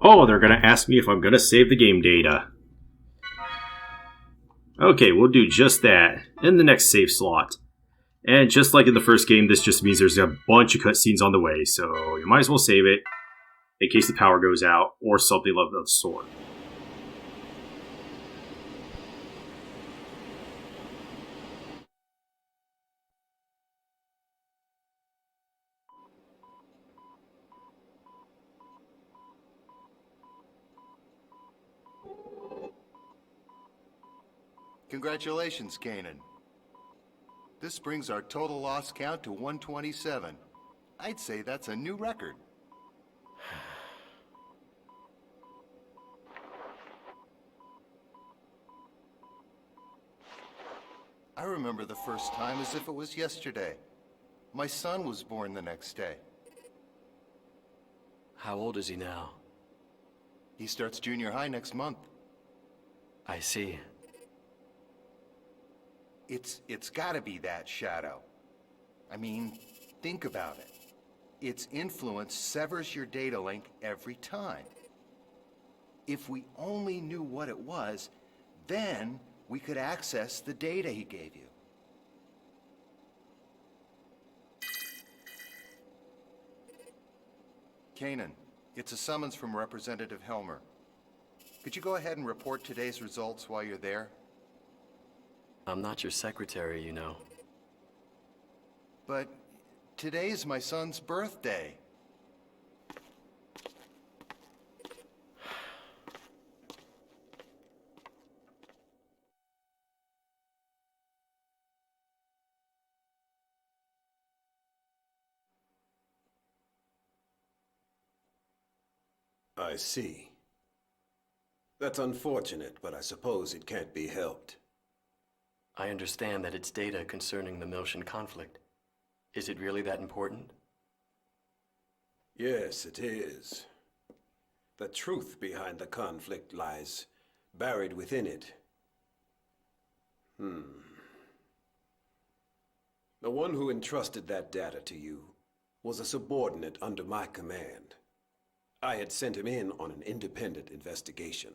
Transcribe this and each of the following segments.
Oh, they're gonna ask me if I'm gonna save the game data. Okay, we'll do just that in the next save slot. And just like in the first game, this just means there's a bunch of cutscenes on the way, so you might as well save it in case the power goes out or something of the sort. Congratulations, Kanan. This brings our total loss count to 127. I'd say that's a new record. I remember the first time as if it was yesterday. My son was born the next day. How old is he now? He starts junior high next month. I see. It's gotta be that, Shadow. I mean, think about it. Its influence severs your data link every time. If we only knew what it was, then we could access the data he gave you. Kanan, it's a summons from Representative Helmer. Could you go ahead and report today's results while you're there? I'm not your secretary, you know. But today's my son's birthday. I see. That's unfortunate, but I suppose it can't be helped. I understand that it's data concerning the Miltian conflict. Is it really that important? Yes, it is. The truth behind the conflict lies buried within it. The one who entrusted that data to you was a subordinate under my command. I had sent him in on an independent investigation.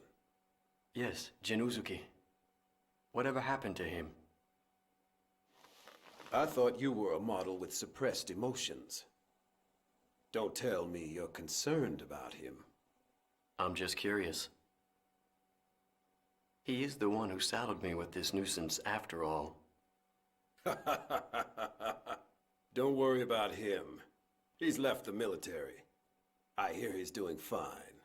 Yes, Jin. Whatever happened to him? I thought you were a model with suppressed emotions. Don't tell me you're concerned about him. I'm just curious. He is the one who saddled me with this nuisance after all. Don't worry about him. He's left the military. I hear he's doing fine.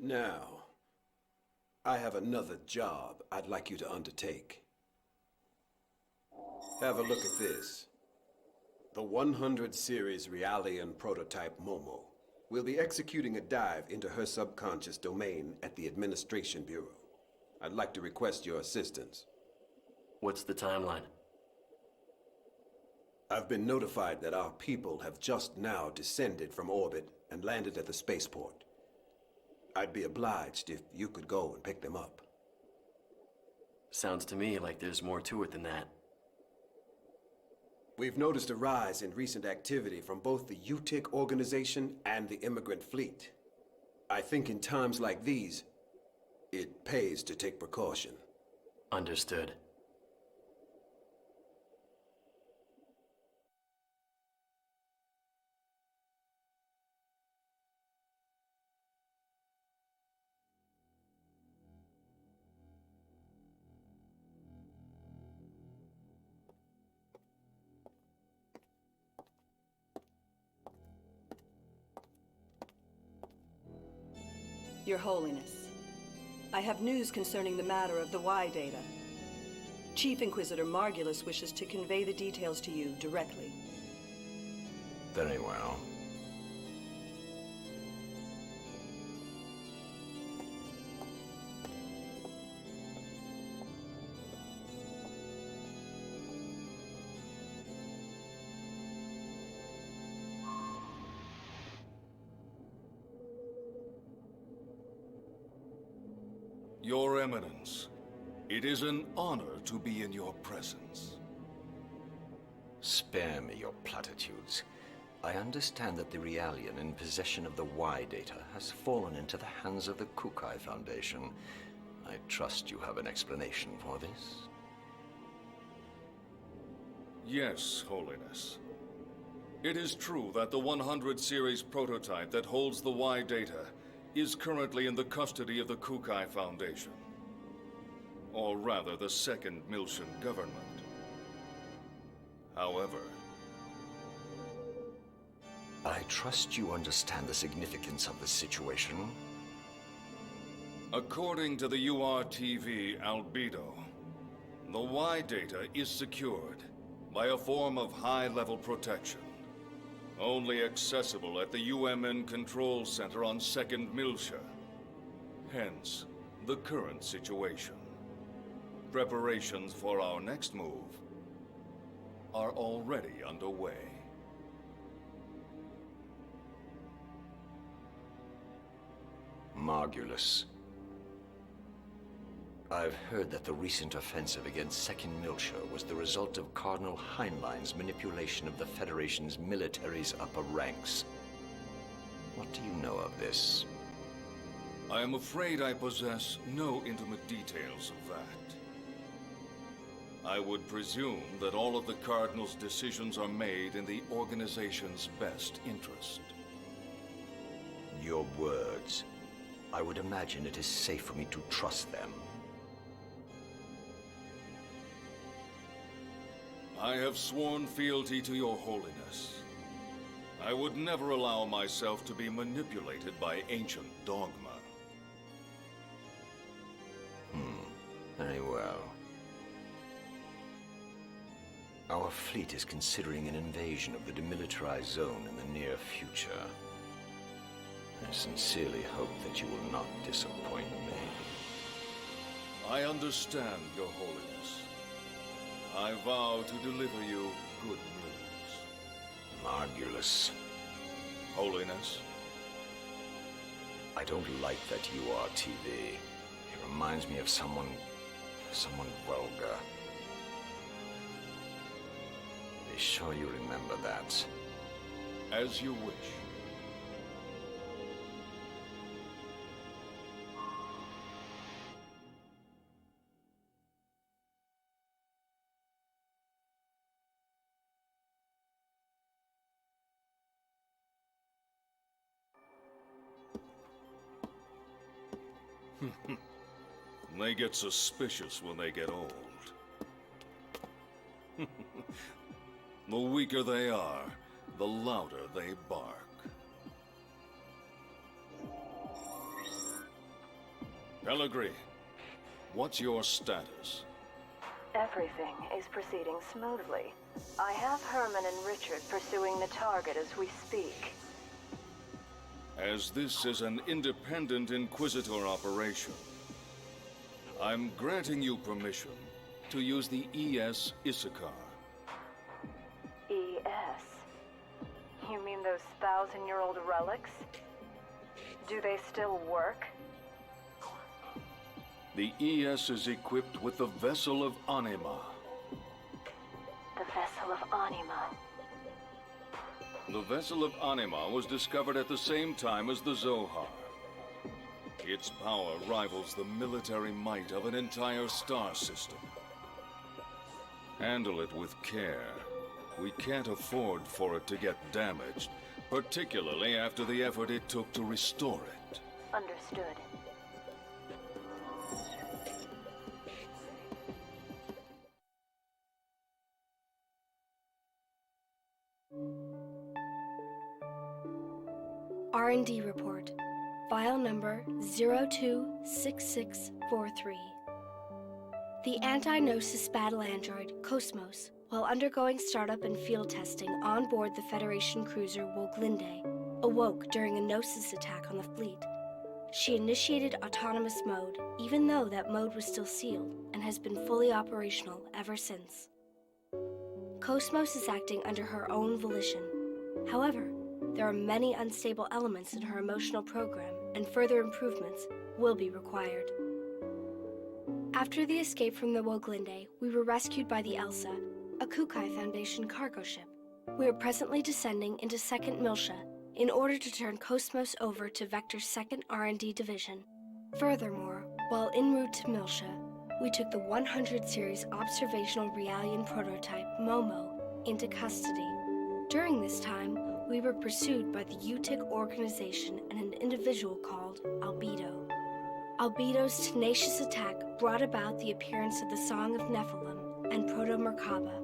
Now, I have another job I'd like you to undertake. Have a look at this. The 100 series Realian prototype Momo will be executing a dive into her subconscious domain at the Administration Bureau. I'd like to request your assistance. What's the timeline? I've been notified that our people have just now descended from orbit and landed at the spaceport. I'd be obliged if you could go and pick them up. Sounds to me like there's more to it than that. We've noticed a rise in recent activity from both the UTIC organization and the immigrant fleet. I think in times like these, it pays to take precaution. Understood. Your Holiness, I have news concerning the matter of the Y data. Chief Inquisitor Margulis wishes to convey the details to you directly. Very well. Your Eminence, it is an honor to be in your presence. Spare me your platitudes. I understand that the Realian in possession of the Y data has fallen into the hands of the Kukai Foundation. I trust you have an explanation for this? Yes, Holiness. It is true that the 100 series prototype that holds the Y data is currently in the custody of the Kukai Foundation. Or rather, the Second Miltian government. However, I trust you understand the significance of the situation. according to the URTV Albedo, the Y data is secured by a form of high-level protection, only accessible at the UMN Control Center on Second Miltia. Hence, the current situation. Preparations for our next move are already underway. Margulis. I've heard that the recent offensive against Second Miltia was the result of Cardinal Heinlein's manipulation of the Federation's military's upper ranks. What do you know of this? I am afraid I possess no intimate details of that. I would presume that all of the Cardinal's decisions are made in the organization's best interest. Your words. I would imagine it is safe for me to trust them. I have sworn fealty to your holiness. I would never allow myself to be manipulated by ancient dogma. Very well. Our fleet is considering an invasion of the demilitarized zone in the near future. I sincerely hope that you will not disappoint me. I understand, your holiness. I vow to deliver you good news. Margulis. Holiness, I don't like that URTV. It reminds me of someone vulgar. Be sure you remember that. as you wish. They get suspicious when they get old. The weaker they are, the louder they bark. Pellegrini, what's your status? Everything is proceeding smoothly. I have Herman and Richard pursuing the target as we speak. As this is an independent Inquisitor operation, I'm granting you permission to use the ES Issachar. ES? You mean those 1,000-year-old relics? Do they still work? The ES is equipped with the Vessel of Anima. The Vessel of Anima. The Vessel of Anima was discovered at the same time as the Zohar. Its power rivals the military might of an entire star system. Handle it with care. We can't afford for it to get damaged, particularly after the effort it took to restore it. Understood. R&D Report. File number 026643. The anti-Gnosis battle android, Cosmos, while undergoing startup and field testing on board the Federation cruiser Woglinde, awoke during a Gnosis attack on the fleet. She initiated autonomous mode, even though that mode was still sealed, and has been fully operational ever since. Cosmos is acting under her own volition. However, there are many unstable elements in her emotional program, and further improvements will be required. After the escape from the Woglinde, we were rescued by the Elsa, a Kukai Foundation cargo ship. We are presently descending into Second Miltia in order to turn Cosmos over to Vector's second R&D division. Furthermore, while en route to Miltia, we took the 100 series observational Realian prototype, Momo, into custody. During this time, we were pursued by the UTIC organization and an individual called Albedo. Albedo's tenacious attack brought about the appearance of the Song of Nephilim and Proto Merkabah.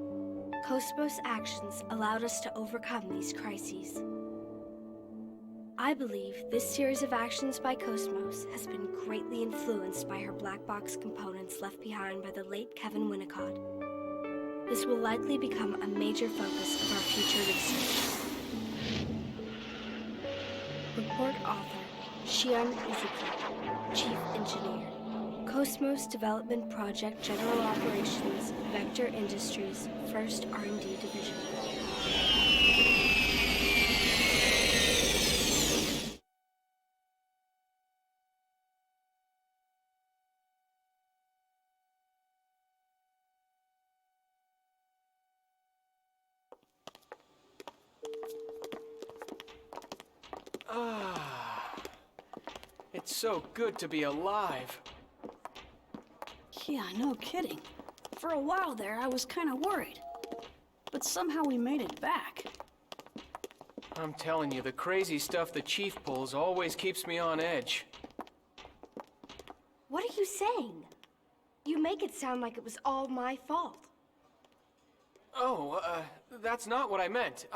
Cosmos' actions allowed us to overcome these crises. I believe this series of actions by Cosmos has been greatly influenced by her black box components left behind by the late Kevin Winnicott. This will likely become a major focus of our future research. Report author, Shion, Chief Engineer, Cosmos Development Project General Operations, Vector Industries, 1st R&D Division. It's so good to be alive. Yeah, no kidding. For a while there, I was kind of worried. But somehow we made it back. I'm telling you, the crazy stuff the Chief pulls always keeps me on edge. What are you saying? You make it sound like it was all my fault. Oh, that's not what I meant.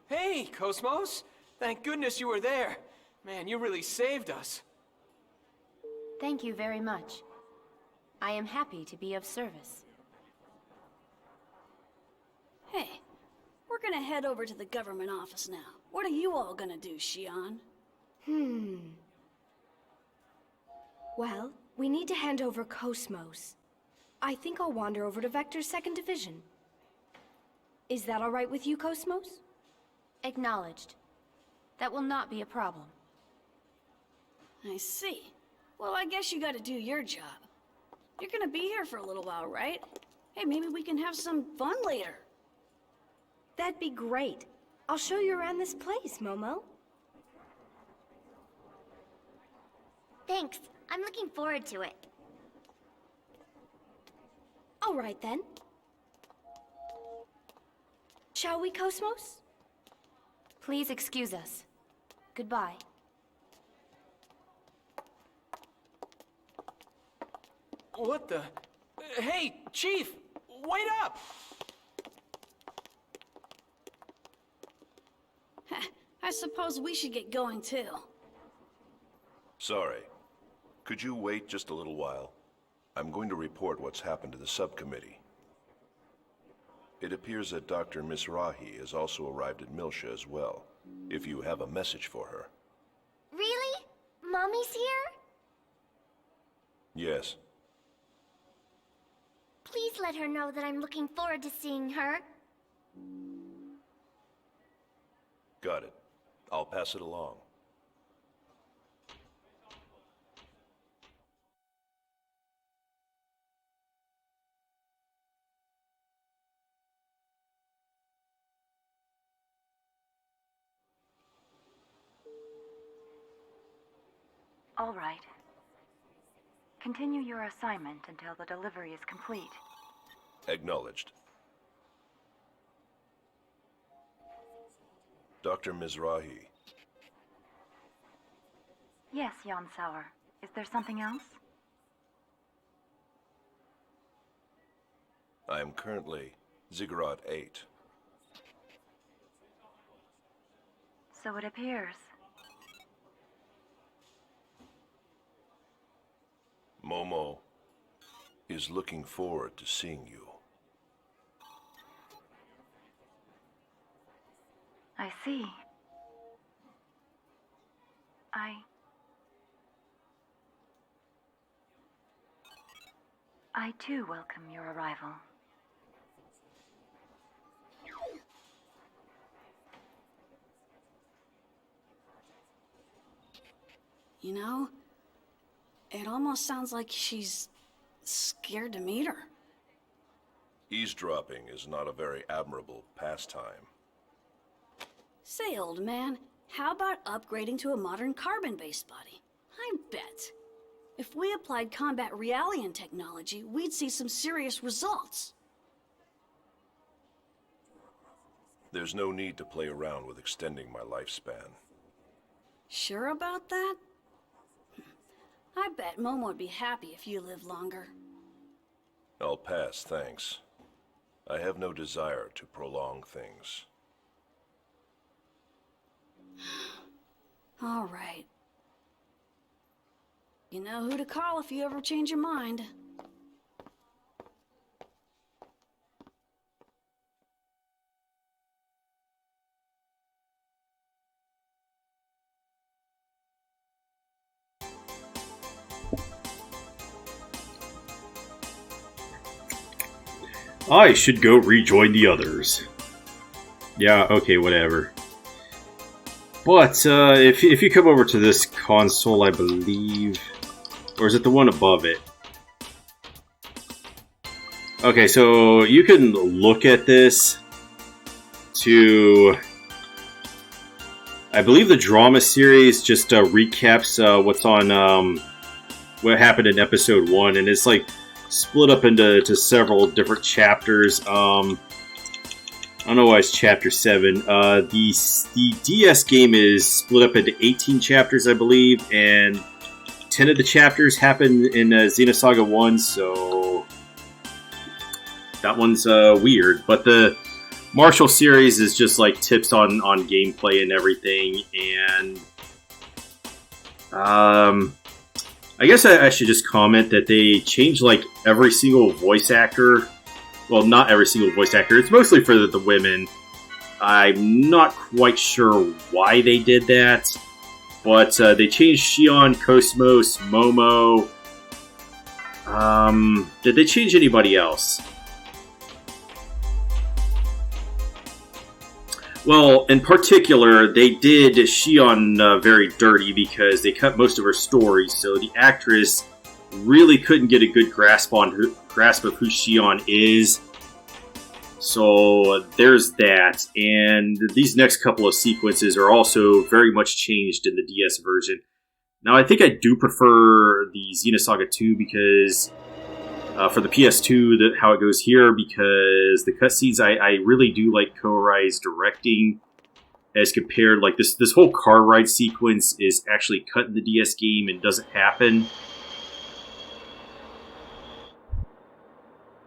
Hey, Cosmos! Thank goodness you were there. Man, you really saved us. Thank you very much. I am happy to be of service. Hey, we're gonna head over to the government office now. What are you all gonna do, Shion? Well, we need to hand over Cosmos. I think I'll wander over to Vector's second division. Is that all right with you, Cosmos? Acknowledged. That will not be a problem. I see. Well, I guess you gotta do your job. You're gonna be here for a little while, right? Hey, maybe we can have some fun later. That'd be great. I'll show you around this place, Momo. Thanks. I'm looking forward to it. All right, then. Shall we, Cosmos? Please excuse us. Goodbye. What the? Hey, Chief! Wait up! I suppose we should get going too. Sorry. Could you wait just a little while? I'm going to report what's happened to the subcommittee. It appears that Dr. Mizrahi has also arrived at Miltia as well, if you have a message for her. Really? Mommy's here? Yes. Please let her know that I'm looking forward to seeing her. Got it. I'll pass it along. All right. Continue your assignment until the delivery is complete. Acknowledged. Dr. Mizrahi. Yes, Xenosaga. Is there something else? I am currently Ziggurat 8. So it appears. Momo is looking forward to seeing you. I see. I too welcome your arrival. You know, it almost sounds like she's scared to meet her. Eavesdropping is not a very admirable pastime. Say, old man, how about upgrading to a modern carbon-based body? I bet. If we applied combat Realian technology, we'd see some serious results. There's no need to play around with extending my lifespan. Sure about that? I bet Momo would be happy if you lived longer. I'll pass, thanks. I have no desire to prolong things. All right. You know who to call if you ever change your mind. I should go rejoin the others. Yeah, okay, whatever. But, if you come over to this console, I believe... Or is it the one above it? Okay, so you can look at this to... I believe the drama series just recaps what's on... what happened in episode 1, and it's like split up into several different chapters. I don't know why it's chapter 7. The DS game is split up into 18 chapters, I believe, and 10 of the chapters happen in Xenosaga 1, so that one's weird. But the Marshall series is just like tips on gameplay and everything, and I guess I should just comment that they changed like every single voice actor. Well, not every single voice actor. It's mostly for the women. I'm not quite sure why they did that. But they changed Shion, Cosmos, Momo. Did they change anybody else? Well, in particular, they did Shion very dirty because they cut most of her story, so the actress really couldn't get a good grasp of who Shion is. So there's that, and these next couple of sequences are also very much changed in the DS version. Now, I think I do prefer the Xenosaga 2 because for the PS2, how it goes here, because the cutscenes, I really do like Kourai's directing as compared, like this whole car ride sequence is actually cut in the DS game and doesn't happen.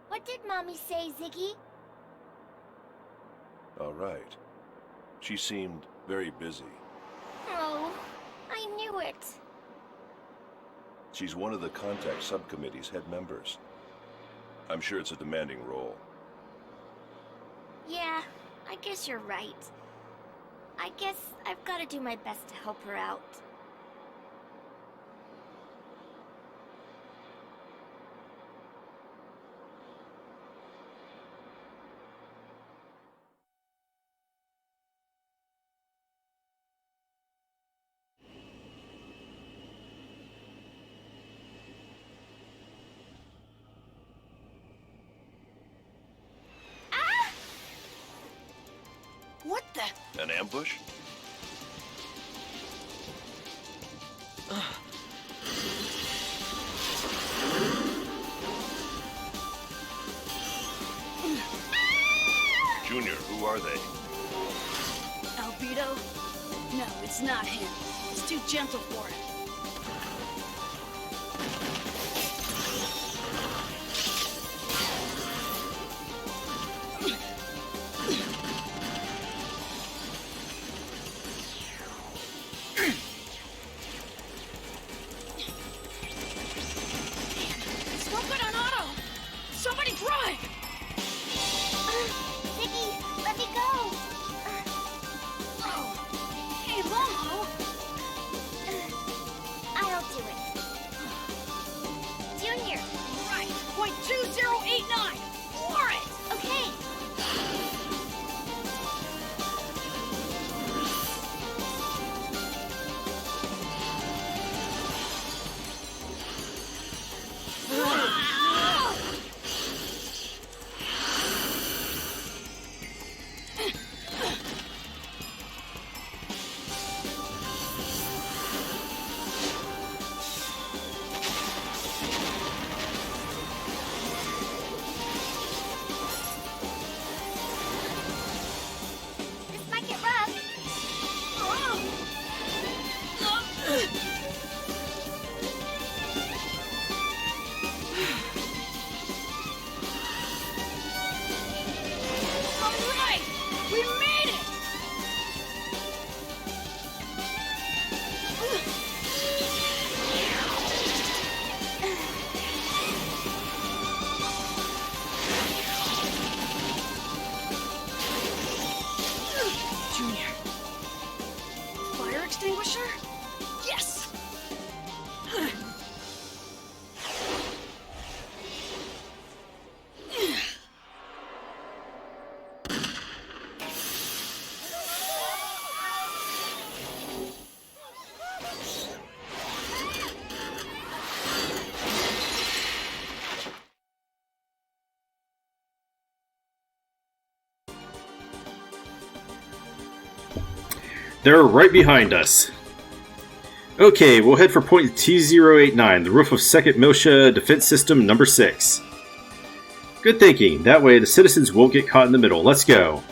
What did Mommy say, Ziggy? All right. She seemed very busy. Oh, I knew it. She's one of the contact subcommittee's head members. I'm sure it's a demanding role. Yeah, I guess you're right. I guess I've got to do my best to help her out. What the? An ambush? Junior, who are they? Albedo? No, it's not him. It's too gentle for it. We made it! Junior. Fire extinguisher? Yes! They're right behind us. Okay, we'll head for point T089, the roof of Second Miltia Defense System number 6. Good thinking. That way the citizens won't get caught in the middle. Let's go.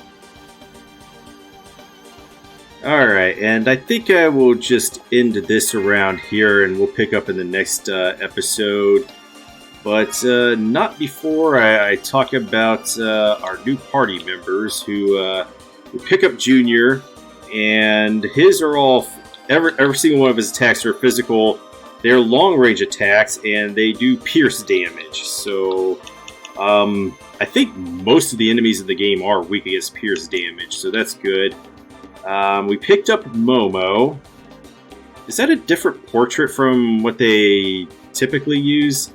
Alright, and I think I will just end this around here and we'll pick up in the next episode. But not before I talk about our new party members who pick up Junior, and his are all, every single one of his attacks are physical. They're long-range attacks, and they do pierce damage. So, I think most of the enemies in the game are weak against pierce damage, so that's good. We picked up Momo. Is that a different portrait from what they typically use?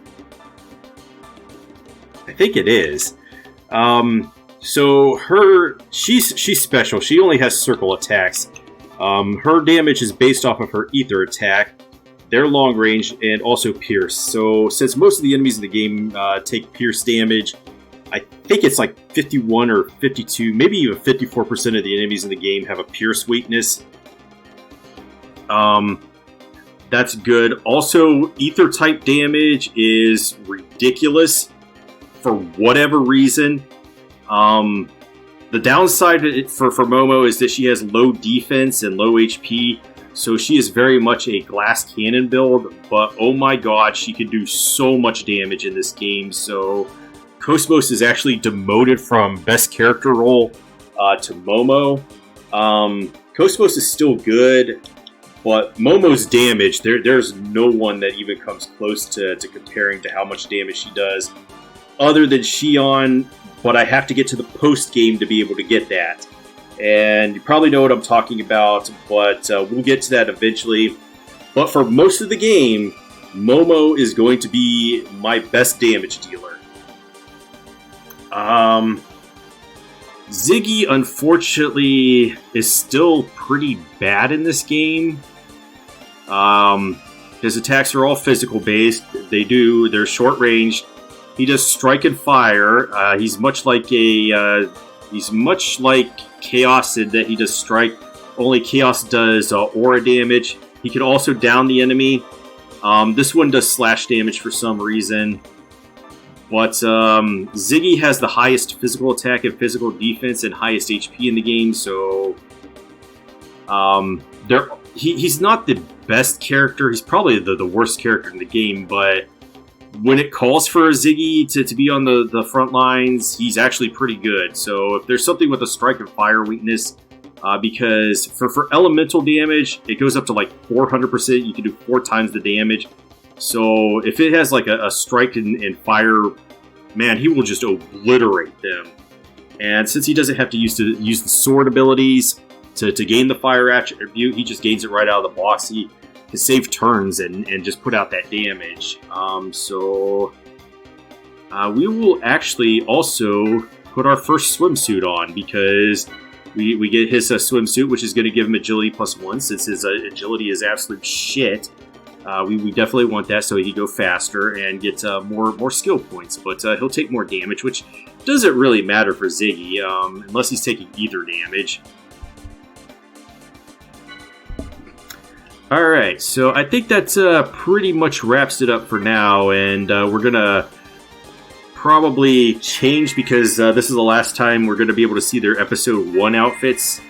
I think it is. So she's special. She only has circle attacks. Her damage is based off of her ether attack. They're long range and also pierce. So since most of the enemies in the game take pierce damage, I think it's like 51 or 52, maybe even 54% of the enemies in the game have a pierce weakness. That's good. Also, ether type damage is ridiculous for whatever reason. The downside for Momo is that she has low defense and low HP, so she is very much a glass cannon build, but oh my god, she can do so much damage in this game. So Cosmos is actually demoted from best character role to Momo. Cosmos is still good, but Momo's damage, there's no one that even comes close to comparing to how much damage she does, other than Shion. But I have to get to the post-game to be able to get that. And you probably know what I'm talking about, but we'll get to that eventually. But for most of the game, Momo is going to be my best damage dealer. Ziggy, unfortunately, is still pretty bad in this game. His attacks are all physical-based. They're short-ranged. He does strike and fire. He's much like Chaos in that he does strike. Only Chaos does aura damage. He can also down the enemy. This one does slash damage for some reason. But Ziggy has the highest physical attack and physical defense and highest HP in the game. So he's not the best character. He's probably the worst character in the game, but when it calls for Ziggy to be on the front lines, he's actually pretty good. So if there's something with a strike and fire weakness, because for elemental damage, it goes up to like 400%. You can do 4 times the damage. So if it has like a strike and fire, man, he will just obliterate them. And since he doesn't have to use the sword abilities to gain the fire attribute, he just gains it right out of the box. He can save turns and just put out that damage. We will actually also put our first swimsuit on, because we get his swimsuit, which is going to give him agility +1, since his agility is absolute shit. We definitely want that so he can go faster and get more skill points, but he'll take more damage, which doesn't really matter for Ziggy, unless he's taking ether damage. Alright, so I think that's pretty much wraps it up for now, and we're going to probably change, because this is the last time we're going to be able to see their Episode 1 outfits.